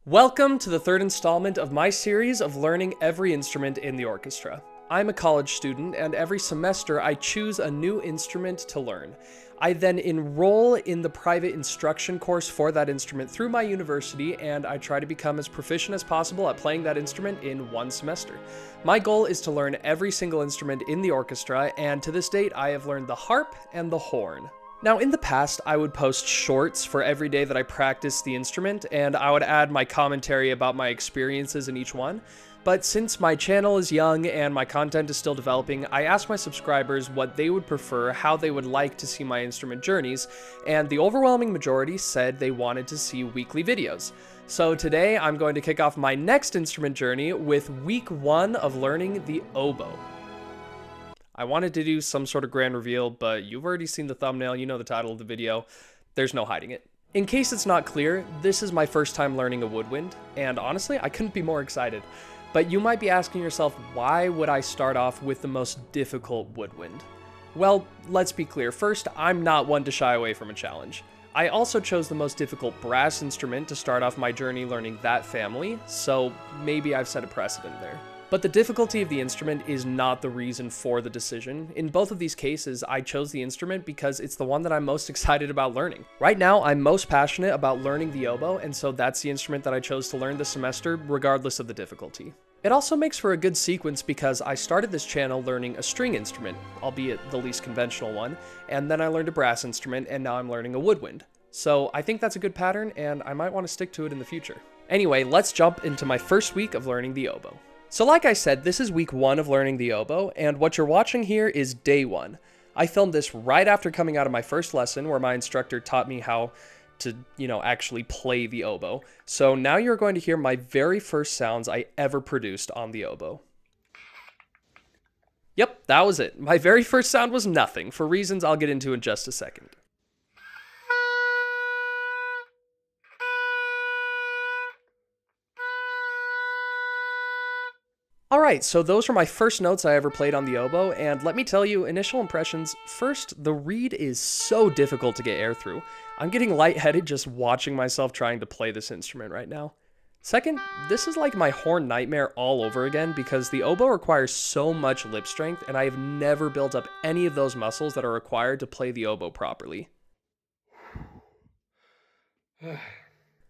Welcome to the third installment of my series of learning every instrument in the orchestra. I'm a college student, and every semester I choose a new instrument to learn. I then enroll in the private instruction course for that instrument through my university, and I try to become as proficient as possible at playing that instrument in one semester. My goal is to learn every single instrument in the orchestra, and to this date I have learned the harp and the horn. Now, in the past, I would post shorts for every day that I practiced the instrument, and I would add my commentary about my experiences in each one. But since my channel is young and my content is still developing, I asked my subscribers what they would prefer, how they would like to see my instrument journeys, and the overwhelming majority said they wanted to see weekly videos. So today, I'm going to kick off my next instrument journey with week 1 of learning the oboe. I wanted to do some sort of grand reveal, but you've already seen the thumbnail, you know the title of the video. There's no hiding it. In case it's not clear, this is my first time learning a woodwind, and honestly, I couldn't be more excited. But you might be asking yourself, why would I start off with the most difficult woodwind? Well, let's be clear. First, I'm not one to shy away from a challenge. I also chose the most difficult brass instrument to start off my journey learning that family, so maybe I've set a precedent there. But the difficulty of the instrument is not the reason for the decision. In both of these cases, I chose the instrument because it's the one that I'm most excited about learning. Right now, I'm most passionate about learning the oboe, and so that's the instrument that I chose to learn this semester, regardless of the difficulty. It also makes for a good sequence because I started this channel learning a string instrument, albeit the least conventional one, and then I learned a brass instrument, and now I'm learning a woodwind. So I think that's a good pattern, and I might want to stick to it in the future. Anyway, let's jump into my first week of learning the oboe. So like I said, this is week 1 of learning the oboe, and what you're watching here is day 1. I filmed this right after coming out of my first lesson where my instructor taught me how to, actually play the oboe. So now you're going to hear my very first sounds I ever produced on the oboe. Yep, that was it. My very first sound was nothing, for reasons I'll get into in just a second. Alright, so those were my first notes I ever played on the oboe, and let me tell you, initial impressions, first, the reed is so difficult to get air through. I'm getting lightheaded just watching myself trying to play this instrument right now. Second, this is like my horn nightmare all over again because the oboe requires so much lip strength, and I have never built up any of those muscles that are required to play the oboe properly.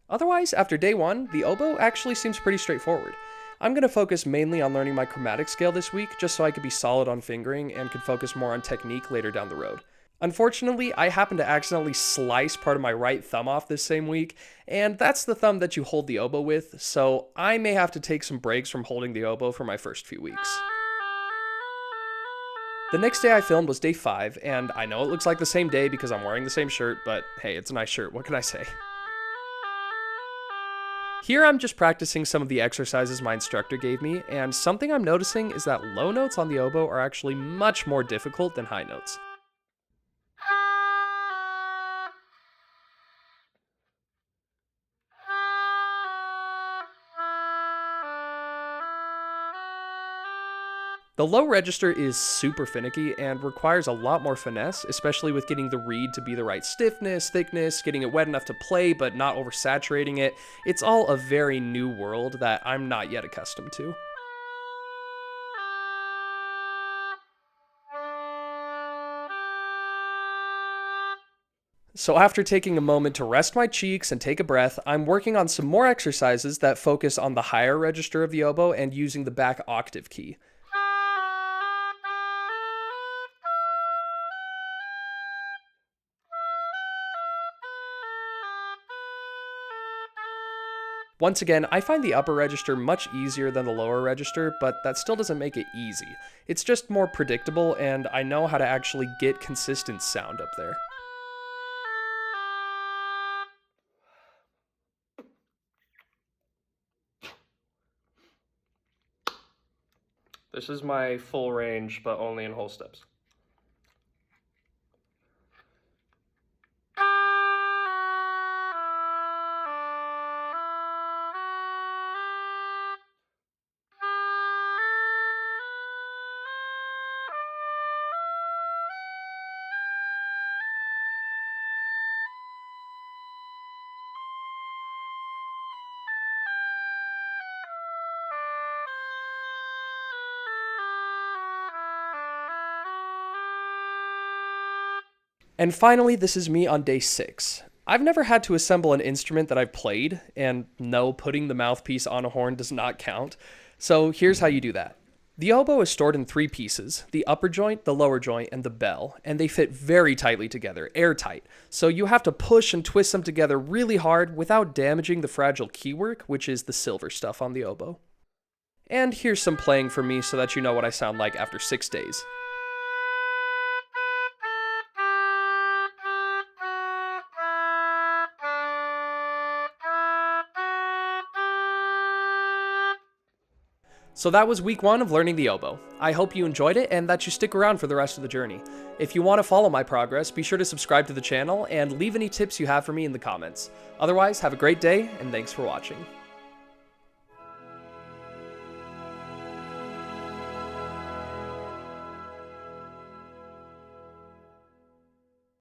Otherwise, after day 1, the oboe actually seems pretty straightforward. I'm going to focus mainly on learning my chromatic scale this week, just so I could be solid on fingering and could focus more on technique later down the road. Unfortunately, I happened to accidentally slice part of my right thumb off this same week, and that's the thumb that you hold the oboe with, so I may have to take some breaks from holding the oboe for my first few weeks. The next day I filmed was day 5, and I know it looks like the same day because I'm wearing the same shirt, but hey, it's a nice shirt, what can I say? Here I'm just practicing some of the exercises my instructor gave me, and something I'm noticing is that low notes on the oboe are actually much more difficult than high notes. The low register is super finicky and requires a lot more finesse, especially with getting the reed to be the right stiffness, thickness, getting it wet enough to play but not oversaturating it. It's all a very new world that I'm not yet accustomed to. So after taking a moment to rest my cheeks and take a breath, I'm working on some more exercises that focus on the higher register of the oboe and using the back octave key. Once again, I find the upper register much easier than the lower register, but that still doesn't make it easy. It's just more predictable, and I know how to actually get consistent sound up there. This is my full range, but only in whole steps. And finally, this is me on day 6. I've never had to assemble an instrument that I've played, and no, putting the mouthpiece on a horn does not count. So here's how you do that. The oboe is stored in 3 pieces, the upper joint, the lower joint, and the bell, and they fit very tightly together, airtight. So you have to push and twist them together really hard without damaging the fragile keywork, which is the silver stuff on the oboe. And here's some playing from me so that you know what I sound like after 6 days. So that was week 1 of learning the oboe. I hope you enjoyed it and that you stick around for the rest of the journey. If you want to follow my progress, be sure to subscribe to the channel and leave any tips you have for me in the comments. Otherwise, have a great day and thanks for watching.